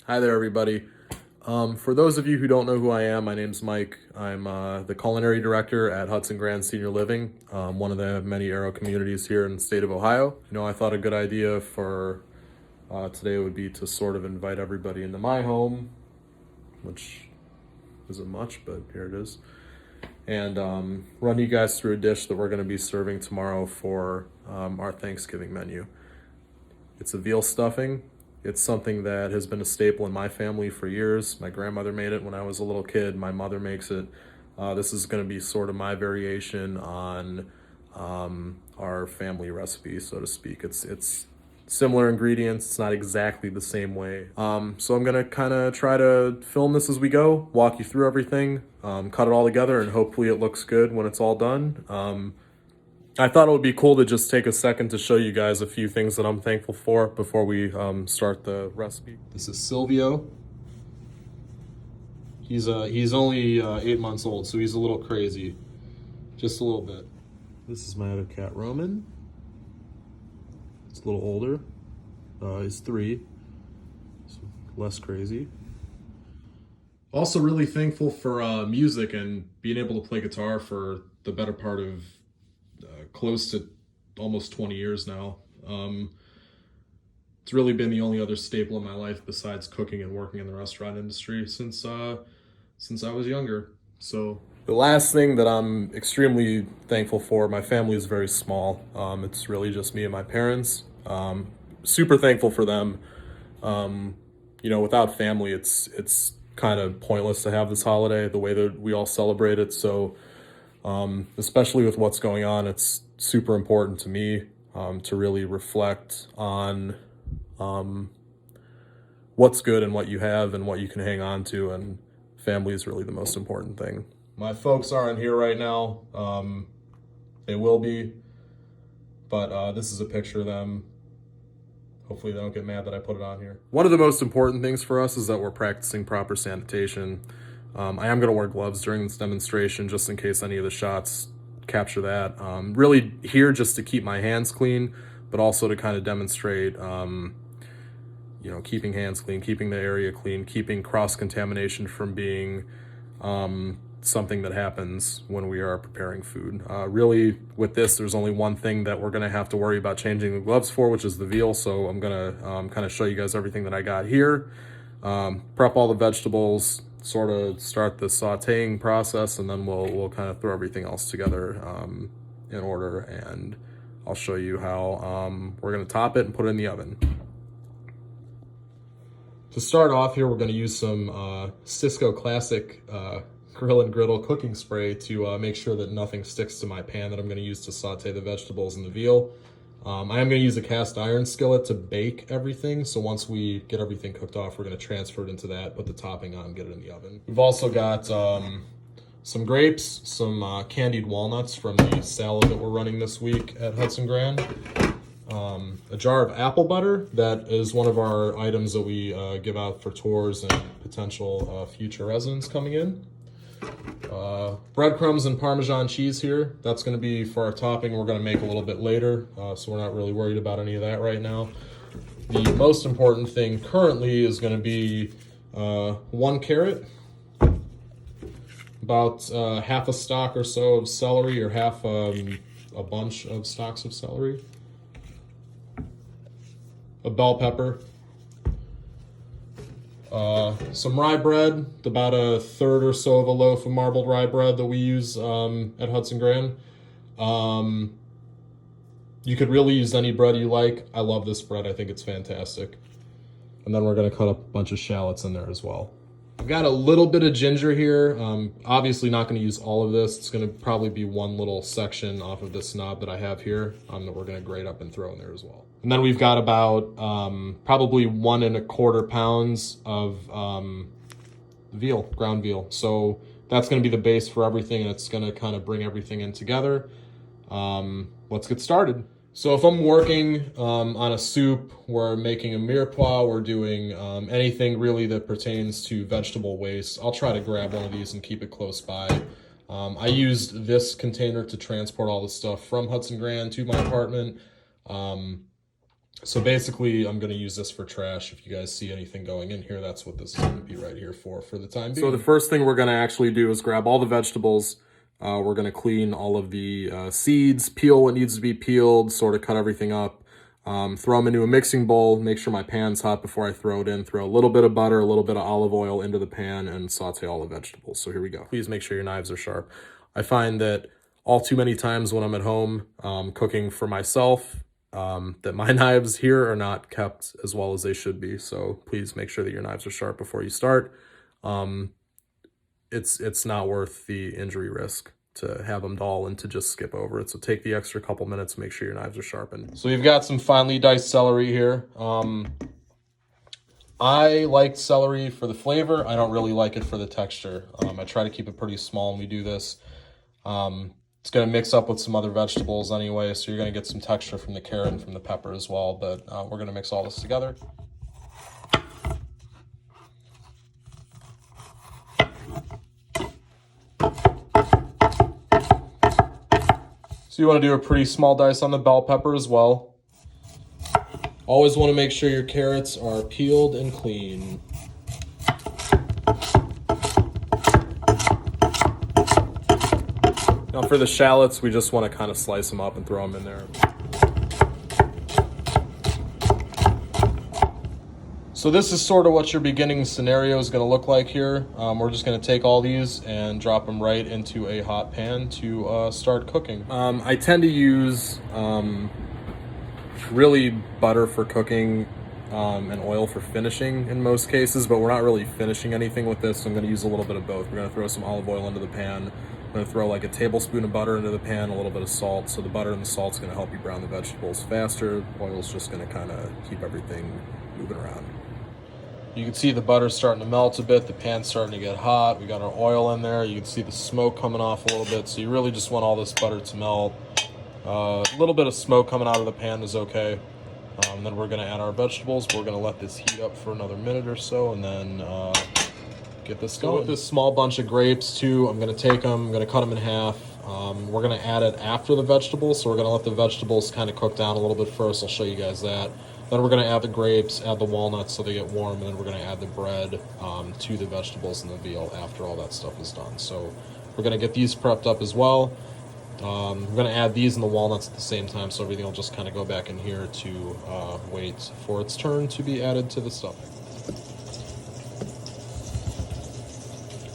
Hi there, everybody. For those of you who don't know who I am, my name's Mike. I'm the culinary director at Hudson Grande Senior Living, one of the many Aero communities here in the state of Ohio. I thought a good idea for today would be to sort of invite everybody into my home, which isn't much, but here it is, and run you guys through a dish that we're going to be serving tomorrow for our Thanksgiving menu. It's a veal stuffing. It's something that has been a staple in my family for years. My grandmother made it when I was a little kid. My mother makes it. This is going to be sort of my variation on our family recipe, so to speak. It's similar ingredients. It's not exactly the same way. So I'm going to kind of try to film this as we go, walk you through everything, cut it all together, and hopefully it looks good when it's all done. I thought it would be cool to just take a second to show you guys a few things that I'm thankful for before we start the recipe. This is Silvio. He's only 8 months old, so he's a little crazy, just a little bit. This is my other cat, Roman. It's a little older. He's 3, so less crazy. Also really thankful for music and being able to play guitar for the better part of close to almost 20 years now. It's really been the only other staple in my life besides cooking and working in the restaurant industry since I was younger. So the last thing that I'm extremely thankful for, my family is very small. It's really just me and my parents. Super thankful for them. Without family, it's kind of pointless to have this holiday the way that we all celebrate it. So especially with what's going on, it's super important to me to really reflect on what's good and what you have and what you can hang on to, and family is really the most important thing. My folks aren't here right now. They will be, but this is a picture of them. Hopefully they don't get mad that I put it on here. One of the most important things for us is that we're practicing proper sanitation. I am going to wear gloves during this demonstration just in case any of the shots capture that. Really here just to keep my hands clean, but also to kind of demonstrate, keeping hands clean, keeping the area clean, keeping cross-contamination from being something that happens when we are preparing food. Really, with this, there's only one thing that we're going to have to worry about changing the gloves for, which is the veal. So I'm going to kind of show you guys everything that I got here. Prep all the vegetables, sort of start the sauteing process, and then we'll kind of throw everything else together in order, and I'll show you how we're going to top it and put it in the oven. To start off here, we're going to use some Cisco Classic Grill and Griddle cooking spray to make sure that nothing sticks to my pan that I'm going to use to saute the vegetables and the veal. I am going to use a cast iron skillet to bake everything, so once we get everything cooked off, we're going to transfer it into that, put the topping on, get it in the oven. We've also got some grapes, some candied walnuts from the salad that we're running this week at Hudson Grande, a jar of apple butter. That is one of our items that we give out for tours and potential future residents coming in. Breadcrumbs and Parmesan cheese here. That's going to be for our topping. We're going to make a little bit later, so we're not really worried about any of that right now. The most important thing currently is going to be 1 carrot, about half a stalk or so of celery, or half a bunch of stalks of celery, a bell pepper, some rye bread, about a third or so of a loaf of marbled rye bread that we use at Hudson Grande. You could really use any bread you like. I love this bread. I think it's fantastic. And then we're going to cut up a bunch of shallots in there as well. I've got a little bit of ginger here. Obviously not going to use all of this. It's going to probably be one little section off of this knob that I have here that we're going to grate up and throw in there as well. And then we've got about probably 1 1/4 pounds of veal, ground veal. So that's going to be the base for everything, and it's going to kind of bring everything in together. Let's get started. So if I'm working on a soup, we're making a mirepoix, we're doing anything really that pertains to vegetable waste, I'll try to grab one of these and keep it close by. I used this container to transport all the stuff from Hudson Grande to my apartment. So basically, I'm going to use this for trash. If you guys see anything going in here, that's what this is going to be right here for the time being. So the first thing we're going to actually do is grab all the vegetables. We're going to clean all of the seeds, peel what needs to be peeled, sort of cut everything up. Throw them into a mixing bowl, make sure my pan's hot before I throw it in. Throw a little bit of butter, a little bit of olive oil into the pan, and saute all the vegetables. So here we go. Please make sure your knives are sharp. I find that all too many times when I'm at home cooking for myself, that my knives here are not kept as well as they should be. So please make sure that your knives are sharp before you start. It's not worth the injury risk to have them dull and to just skip over it. So take the extra couple minutes, make sure your knives are sharpened. So we've got some finely diced celery here. I like celery for the flavor. I don't really like it for the texture. I try to keep it pretty small when we do this. It's going to mix up with some other vegetables anyway, so you're going to get some texture from the carrot and from the pepper as well, but we're going to mix all this together. So you want to do a pretty small dice on the bell pepper as well. Always want to make sure your carrots are peeled and clean. Now for the shallots, we just want to kind of slice them up and throw them in there. So this is sort of what your beginning scenario is going to look like here. We're just going to take all these and drop them right into a hot pan to start cooking. I tend to use really butter for cooking and oil for finishing in most cases, but we're not really finishing anything with this, so I'm going to use a little bit of both. We're going to throw some olive oil into the pan. I'm going to throw like a tablespoon of butter into the pan, a little bit of salt. So the butter and the salt's going to help you brown the vegetables faster. Oil's just going to kind of keep everything moving around. You can see the butter's starting to melt a bit. The pan's starting to get hot. We got our oil in there. You can see the smoke coming off a little bit. So you really just want all this butter to melt. A little bit of smoke coming out of the pan is okay. Then we're going to add our vegetables. We're going to let this heat up for another minute or so, and then get this going. So with this small bunch of grapes too, I'm going to take them, I'm going to cut them in half. We're going to add it after the vegetables, so we're going to let the vegetables kind of cook down a little bit first. I'll show you guys that. Then we're going to add the grapes, add the walnuts so they get warm, and then we're going to add the bread to the vegetables and the veal after all that stuff is done. So we're going to get these prepped up as well. I'm going to add these and the walnuts at the same time, so everything will just kind of go back in here to wait for its turn to be added to the stuffing.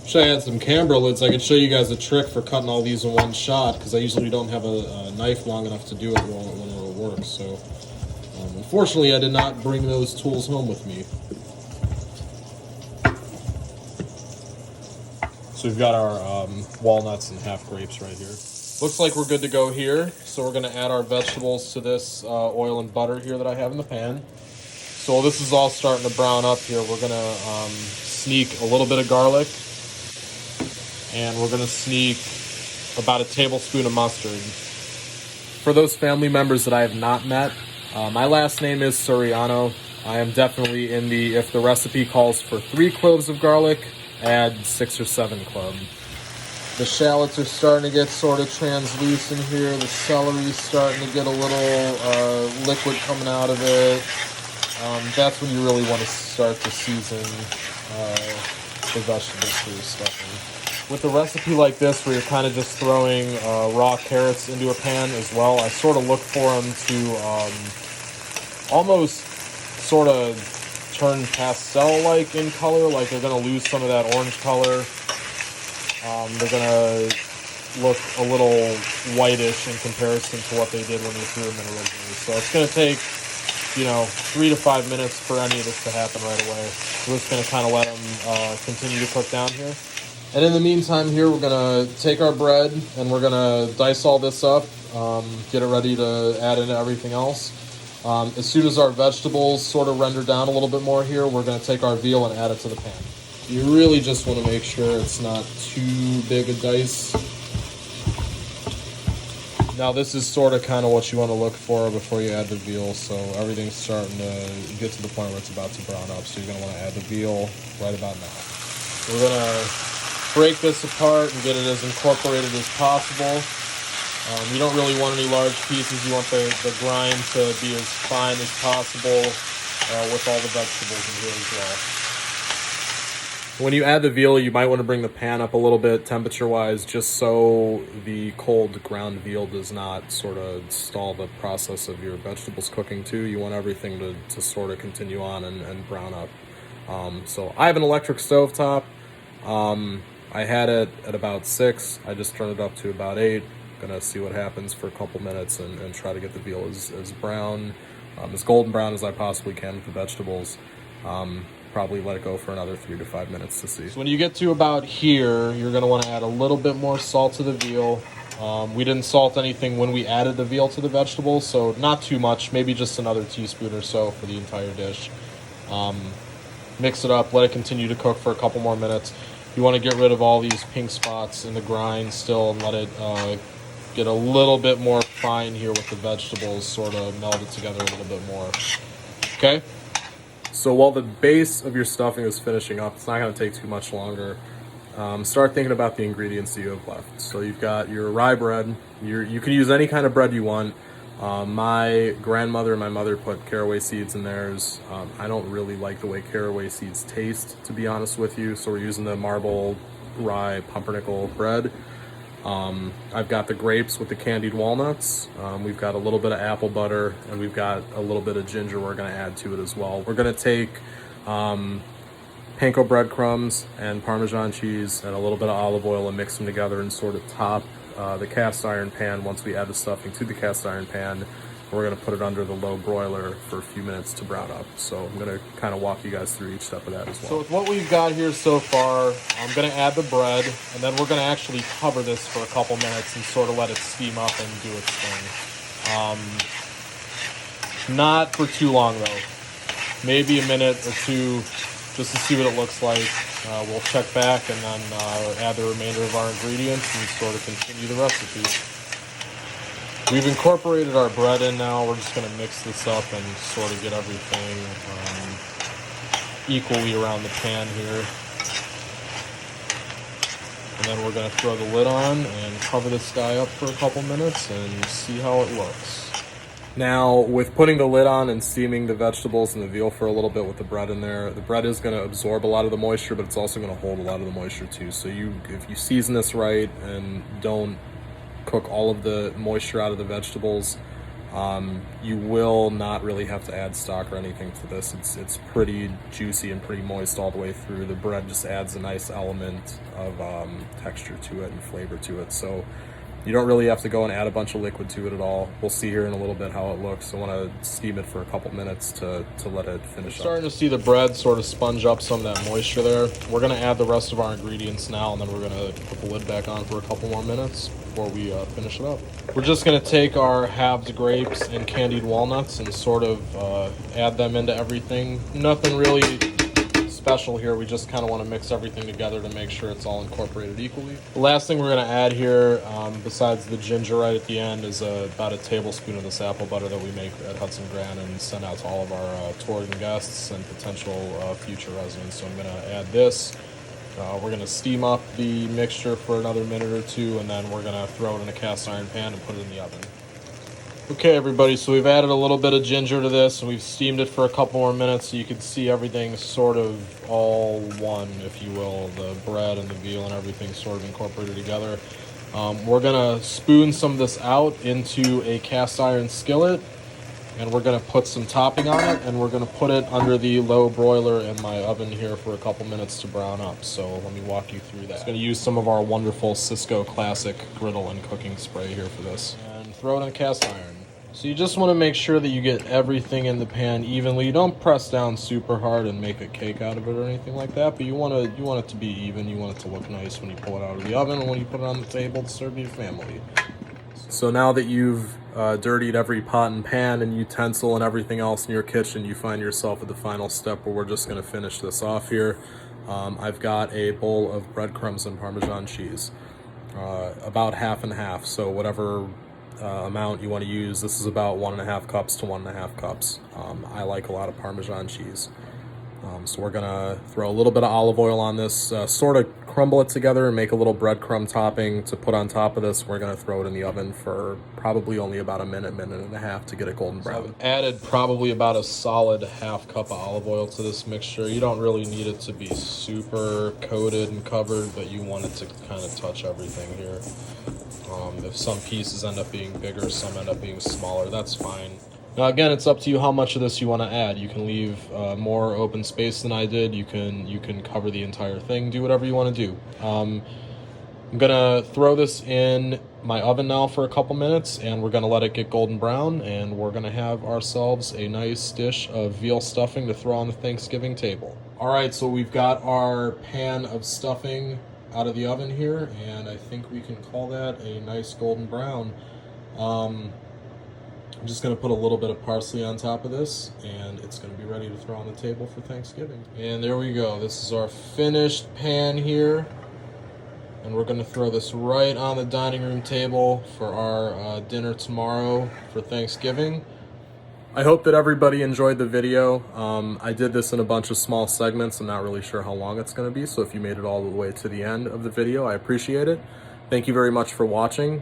Wish I had some camber lids. I could show you guys a trick for cutting all these in one shot, because I usually don't have a knife long enough to do it when it works. So unfortunately, I did not bring those tools home with me. So we've got our walnuts and half grapes right here. Looks like we're good to go here. So we're going to add our vegetables to this oil and butter here that I have in the pan. So while this is all starting to brown up here, we're going to sneak a little bit of garlic. And we're going to sneak about a tablespoon of mustard. For those family members that I have not met, my last name is Soriano. I am definitely in the, if the recipe calls for 3 cloves of garlic, add 6 or 7 cloves. The shallots are starting to get sort of translucent here. The celery's starting to get a little liquid coming out of it. That's when you really want to start to season the vegetables for your stuffing. With a recipe like this, where you're kind of just throwing raw carrots into a pan as well, I sort of look for them to almost sort of turn pastel-like in color, like they're going to lose some of that orange color. They're going to look a little whitish in comparison to what they did when you threw them in originally. So it's going to take, 3 to 5 minutes for any of this to happen right away. We're just going to kind of let them continue to cook down here. And in the meantime here, we're going to take our bread and we're going to dice all this up, get it ready to add into everything else. As soon as our vegetables sort of render down a little bit more here, we're going to take our veal and add it to the pan. You really just want to make sure it's not too big a dice. Now this is sort of kind of what you want to look for before you add the veal, so everything's starting to get to the point where it's about to brown up, so you're going to want to add the veal right about now. We're going to break this apart and get it as incorporated as possible. You don't really want any large pieces. You want the grind to be as fine as possible with all the vegetables in here as well. When you add the veal, you might want to bring the pan up a little bit temperature-wise, just so the cold ground veal does not sort of stall the process of your vegetables cooking too. You want everything to sort of continue on and brown up. So I have an electric stovetop. I had it at about 6. I just turned it up to about 8. Gonna see what happens for a couple minutes and try to get the veal as brown, as golden brown as I possibly can with the vegetables. Probably let it go for another 3 to 5 minutes to see. So when you get to about here, you're gonna wanna add a little bit more salt to the veal. We didn't salt anything when we added the veal to the vegetables, so not too much, maybe just another teaspoon or so for the entire dish. Mix it up, let it continue to cook for a couple more minutes. You wanna get rid of all these pink spots in the grind still and let it get a little bit more fine here with the vegetables, sort of meld it together a little bit more. Okay? So while the base of your stuffing is finishing up, it's not going to take too much longer. Start thinking about the ingredients that you have left. So you've got your rye bread. You can use any kind of bread you want. My grandmother and my mother put caraway seeds in theirs. I don't really like the way caraway seeds taste, to be honest with you. So we're using the marble rye pumpernickel bread. I've got the grapes with the candied walnuts. We've got a little bit of apple butter, and we've got a little bit of ginger we're going to add to it as well. We're going to take panko breadcrumbs and Parmesan cheese and a little bit of olive oil and mix them together and sort of top the cast iron pan. Once we add the stuffing to the cast iron pan, we're going to put it under the low broiler for a few minutes to brown up. So I'm going to kind of walk you guys through each step of that as well. So with what we've got here so far, I'm going to add the bread, and then we're going to actually cover this for a couple minutes and sort of let it steam up and do its thing. Not for too long though. Maybe a minute or two just to see what it looks like. We'll check back and then add the remainder of our ingredients and sort of continue the recipe. We've incorporated our bread in now. We're just going to mix this up and sort of get everything equally around the pan here. And then we're going to throw the lid on and cover this guy up for a couple minutes and see how it looks. Now, with putting the lid on and steaming the vegetables and the veal for a little bit with the bread in there, the bread is going to absorb a lot of the moisture, but it's also going to hold a lot of the moisture too. So if you season this right and don't cook all of the moisture out of the vegetables, you will not really have to add stock or anything to this. It's pretty juicy and pretty moist all the way through. The bread just adds a nice element of texture to it and flavor to it. So you don't really have to go and add a bunch of liquid to it at all. We'll see here in a little bit how it looks. I want to steam it for a couple minutes to let it finish up. Starting to see the bread sort of sponge up some of that moisture there. We're going to add the rest of our ingredients now, and then we're going to put the lid back on for a couple more minutes before we finish it up. We're just going to take our halved grapes and candied walnuts and sort of add them into everything. Nothing really special here. We just kind of want to mix everything together to make sure it's all incorporated equally. The last thing we're going to add here, besides the ginger right at the end, is about a tablespoon of this apple butter that we make at Hudson Grande and send out to all of our tours and guests and potential future residents. So I'm going to add this. We're going to steam up the mixture for another minute or two, and then we're going to throw it in a cast iron pan and put it in the oven. Okay, everybody, so we've added a little bit of ginger to this, and we've steamed it for a couple more minutes so you can see everything sort of all one, if you will. The bread and the veal and everything sort of incorporated together. We're going to spoon some of this out into a cast iron skillet, and we're going to put some topping on it, and we're going to put it under the low broiler in my oven here for a couple minutes to brown up. So let me walk you through that. I'm going to use some of our wonderful Cisco Classic griddle and cooking spray here for this, and throw it in a cast iron. So you just want to make sure that you get everything in the pan evenly. You don't press down super hard and make a cake out of it or anything like that, but you want it to be even. You want it to look nice when you pull it out of the oven and when you put it on the table to serve your family. So now that you've dirtied every pot and pan and utensil and everything else in your kitchen, you find yourself at the final step where we're just going to finish this off here. I've got a bowl of breadcrumbs and Parmesan cheese, about half and half, so whatever amount you want to use. This is about 1.5 cups to 1.5 cups. I like a lot of Parmesan cheese. So we're gonna throw a little bit of olive oil on this, sort of crumble it together and make a little breadcrumb topping to put on top of this. We're gonna throw it in the oven for probably only about a minute, minute and a half to get it golden brown. So I've added probably about a solid half cup of olive oil to this mixture. You don't really need it to be super coated and covered, but you want it to kind of touch everything here. If some pieces end up being bigger, some end up being smaller, that's fine. Now again, it's up to you how much of this you want to add. You can leave more open space than I did. You can cover the entire thing. Do whatever you want to do. I'm gonna throw this in my oven now for a couple minutes, and we're gonna let it get golden brown, and we're gonna have ourselves a nice dish of veal stuffing to throw on the Thanksgiving table. All right, so we've got our pan of stuffing out of the oven here, and I think we can call that a nice golden brown. I'm just going to put a little bit of parsley on top of this, and it's going to be ready to throw on the table for Thanksgiving. And there we go. This is our finished pan here, and we're going to throw this right on the dining room table for our dinner tomorrow for Thanksgiving. I hope that everybody enjoyed the video. I did this in a bunch of small segments. I'm not really sure how long it's going to be, so if you made it all the way to the end of the video, I appreciate it. Thank you very much for watching.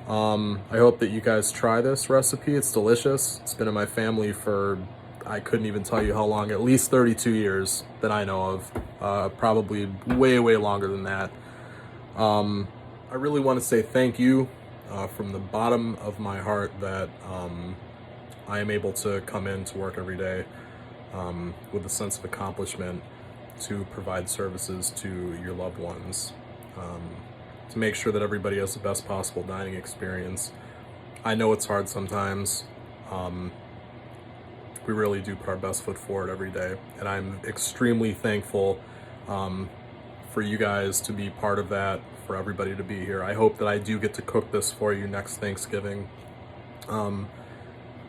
I hope that you guys try this recipe. It's delicious. It's been in my family for, I couldn't even tell you how long, at least 32 years that I know of, probably way, way longer than that. I really want to say thank you from the bottom of my heart that I am able to come in to work every day with a sense of accomplishment to provide services to your loved ones. To make sure that everybody has the best possible dining experience. I know it's hard sometimes. We really do put our best foot forward every day, and I'm extremely thankful for you guys to be part of that, for everybody to be here. I hope that I do get to cook this for you next Thanksgiving.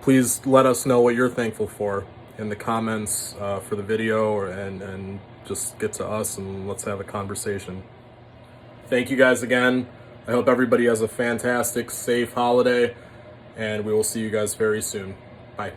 Please let us know what you're thankful for in the comments for the video, and just get to us and let's have a conversation. Thank you guys again. I hope everybody has a fantastic, safe holiday, and we will see you guys very soon. Bye.